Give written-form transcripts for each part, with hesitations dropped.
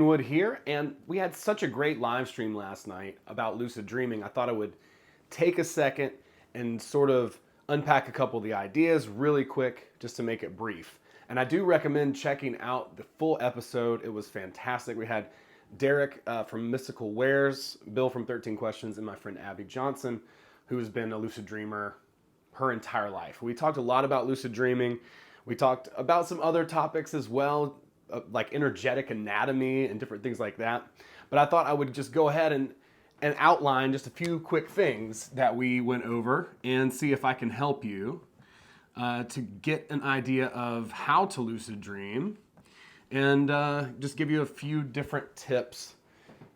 Greenwood here, and we had such a great live stream last night about lucid dreaming. I thought I would take a second and sort of unpack a couple of the ideas really quick just to make it brief. And I do recommend checking out the full episode. It was fantastic. We had Derek from Mystical Wares, Bill from 13 Questions, and my friend Abby Johnson, who has been a lucid dreamer her entire life. We talked a lot about lucid dreaming. We talked about some other topics as well, like energetic anatomy and different things like that. But I thought I would just go ahead and outline just a few quick things that we went over and see if I can help you to get an idea of how to lucid dream and just give you a few different tips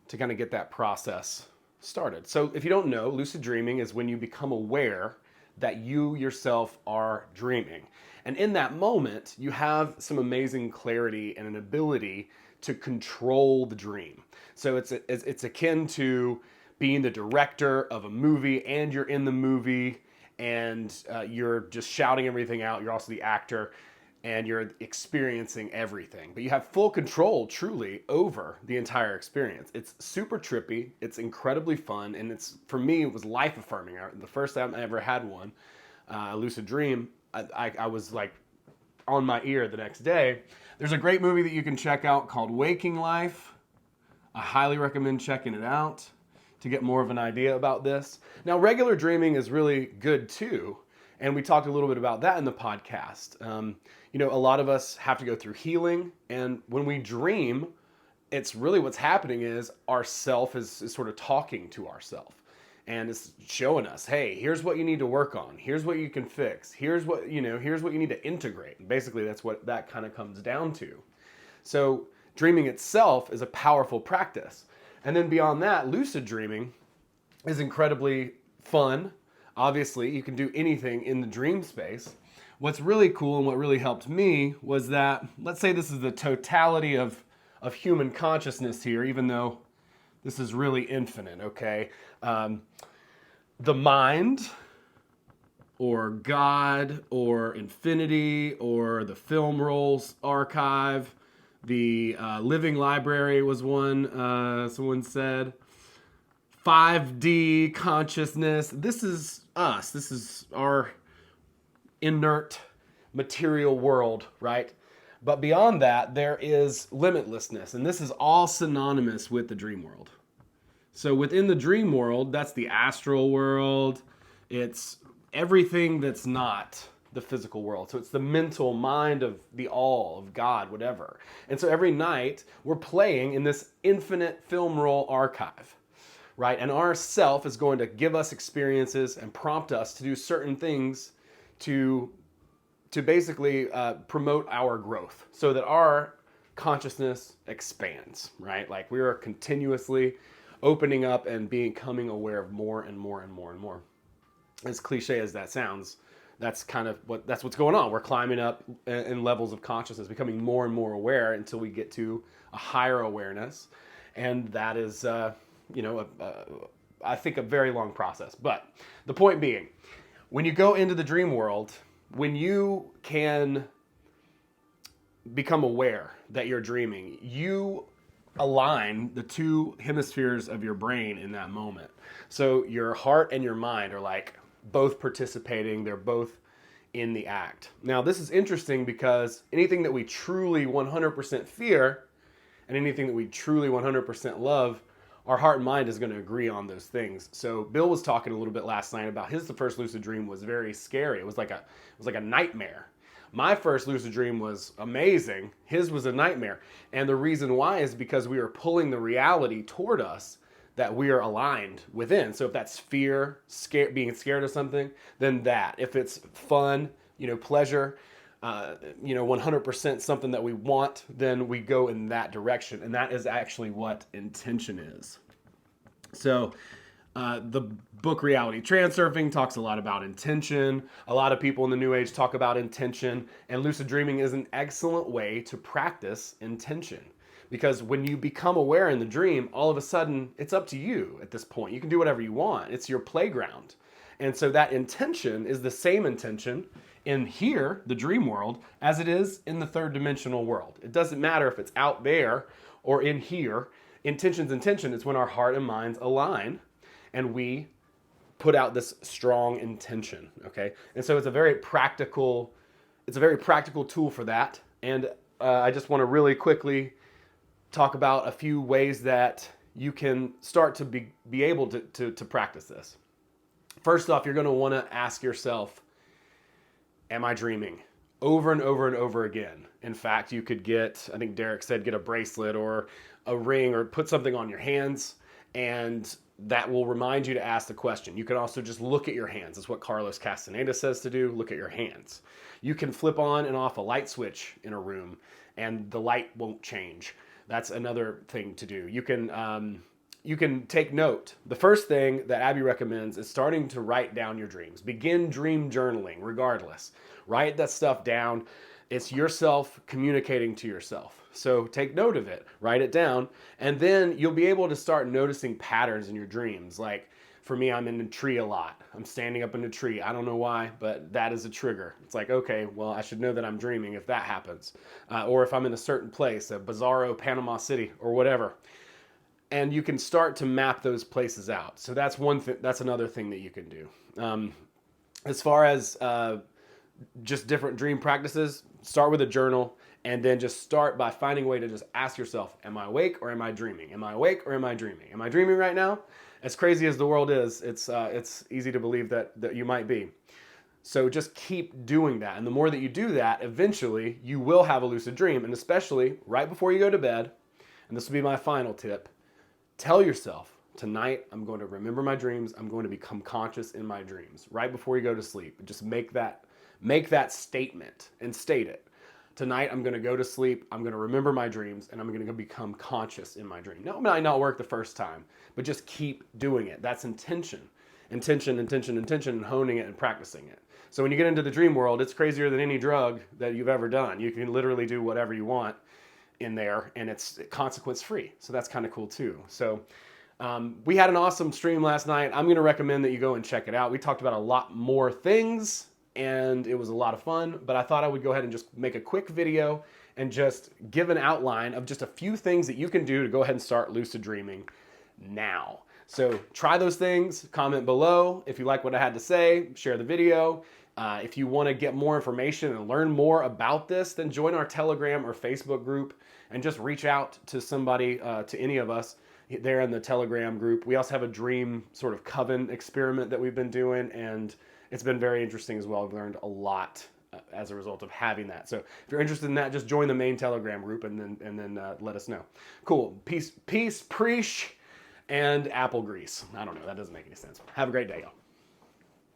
to kind of get that process started. So if you don't know, lucid dreaming is when you become aware that you yourself are dreaming. And in that moment, you have some amazing clarity and an ability to control the dream. So it's akin to being the director of a movie and you're in the movie and you're just shouting everything out. You're also the actor and you're experiencing everything. But you have full control, truly, over the entire experience. It's super trippy. It's incredibly fun. And for me, it was life-affirming. The first time I ever had one, a lucid dream, I was like on my ear the next day. There's a great movie that you can check out called Waking Life. I highly recommend checking it out to get more of an idea about this. Now, regular dreaming is really good too. And we talked a little bit about that in the podcast. A lot of us have to go through healing. And when we dream, it's really what's happening is our self is sort of talking to ourself. And it's showing us, hey, here's what you need to work on. Here's what you can fix. Here's what you need to integrate. And basically, that's what that kind of comes down to. So dreaming itself is a powerful practice. And then beyond that, lucid dreaming is incredibly fun. Obviously, you can do anything in the dream space. What's really cool and what really helped me was that, let's say this is the totality of human consciousness here, even though this is really infinite, okay? The mind, or God, or infinity, or the film rolls archive, the living library was one, someone said. 5D consciousness. This is us. This is our inert material world, right? But beyond that, there is limitlessness, and this is all synonymous with the dream world. So within the dream world, that's the astral world. It's everything that's not the physical world. So it's the mental mind of the all, of God, whatever. And so every night, we're playing in this infinite film roll archive, right? And our self is going to give us experiences and prompt us to do certain things to basically promote our growth so that our consciousness expands, right? Like we are continuously opening up and becoming aware of more and more and more and more. As cliche as that sounds, that's what's going on. We're climbing up in levels of consciousness, becoming more and more aware until we get to a higher awareness. And that is, I think a very long process. But the point being, when you go into the dream world, when you can become aware that you're dreaming, you align the two hemispheres of your brain in that moment. So your heart and your mind are like both participating. They're both in the act. Now, this is interesting because anything that we truly 100% fear and anything that we truly 100% love, our heart and mind is going to agree on those things. So Bill was talking a little bit last night about the first lucid dream was very scary. It was like a nightmare. My first lucid dream was amazing. His was a nightmare. And the reason why is because we are pulling the reality toward us that we are aligned within. So if that's fear, being scared of something, then that. If it's fun, pleasure, 100% something that we want, then we go in that direction. And that is actually what intention is. So the book Reality Transurfing talks a lot about intention. A lot of people in the New Age talk about intention. And lucid dreaming is an excellent way to practice intention. Because when you become aware in the dream, all of a sudden, it's up to you at this point. You can do whatever you want. It's your playground. And so that intention is the same intention in here, the dream world, as it is in the third dimensional world. It doesn't matter if it's out there or in here. Intention's intention. It's when our heart and minds align and we put out this strong intention, okay? And so it's a very practical tool for that. And I just want to really quickly talk about a few ways that you can start to be able to practice this. First off, you're going to want to ask yourself, am I dreaming? Over and over and over again. In fact, you could get, I think Derek said, get a bracelet or a ring or put something on your hands, and that will remind you to ask the question. You can also just look at your hands. That's what Carlos Castaneda says to do. Look at your hands. You can flip on and off a light switch in a room, and the light won't change. That's another thing to do. You can take note. The first thing that Abby recommends is starting to write down your dreams. Begin dream journaling regardless. Write that stuff down. It's yourself communicating to yourself. So take note of it, write it down, and then you'll be able to start noticing patterns in your dreams. Like for me, I'm in a tree a lot. I'm standing up in a tree. I don't know why, but that is a trigger. It's like, okay, well, I should know that I'm dreaming if that happens. Or if I'm in a certain place, a Bizarro, Panama City, or whatever. And you can start to map those places out. So that's one thing. That's another thing that you can do. As far as just different dream practices, start with a journal, and then just start by finding a way to just ask yourself, am I awake or am I dreaming? Am I awake or am I dreaming? Am I dreaming right now? As crazy as the world is, it's easy to believe that you might be. So just keep doing that. And the more that you do that, eventually you will have a lucid dream. And especially right before you go to bed, and this will be my final tip, tell yourself, tonight I'm going to remember my dreams. I'm going to become conscious in my dreams. Right before you go to sleep, just make that statement and state it. Tonight I'm going to go to sleep, I'm going to remember my dreams, and I'm going to become conscious in my dream. Now, it might not work the first time, but just keep doing it. That's intention. Intention, and honing it and practicing it. So when you get into the dream world, it's crazier than any drug that you've ever done. You can literally do whatever you want in there, and it's consequence free. So that's kind of cool too. So we had an awesome stream last night. I'm going to recommend that you go and check it out. We talked about a lot more things, and it was a lot of fun, but I thought I would go ahead and just make a quick video and just give an outline of just a few things that you can do to go ahead and start lucid dreaming now. So try those things, comment below. If you like what I had to say, share the video. If you want to get more information and learn more about this, then join our Telegram or Facebook group and just reach out to somebody, to any of us there in the Telegram group. We also have a dream sort of coven experiment that we've been doing, and it's been very interesting as well. I've learned a lot as a result of having that. So if you're interested in that, just join the main Telegram group and then let us know. Cool. Peace, preach, and apple grease. I don't know. That doesn't make any sense. Have a great day, y'all.